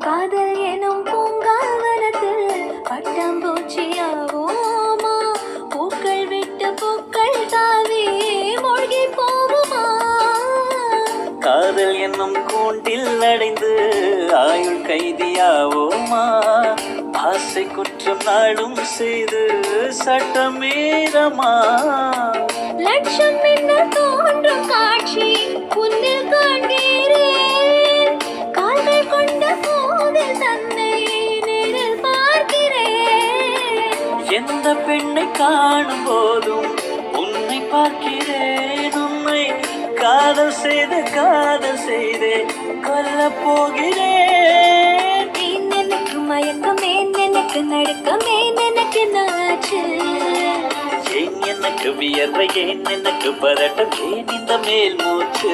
காதல் எனும் பூங்காவனத்தில் பட்டாம்பூச்சியாவோமா, பூக்கள் விட்டு பூக்கள் தாவி மூழ்கி போகுமா. காதல் என்னும் கூண்டில் அடைந்து ஆயுள் கைதியாவோமா, ஆசை குற்றம் நாளும் செய்து சட்டமீறமா. லட்சம் என்ன தோன்றும் காட்சி உன்னில் காண்கிறேன், கால்கள் கொண்ட போதில் தன்னை நேரில் பார்க்கிறேன். எந்த பெண்ணை காணும் போதும் உன்னை பார்க்கிறேன், உன்னை காதல் செய்து கொல்ல போகிறேன். எனக்கு மயக்கமே, எனக்கு நடுக்கமே, எனக்கு நாச்சு. ஏன் எனக்கு வியர்வை, ஏன் எனக்கு பதட்டம், ஏன் இந்த மேல் மூச்சு.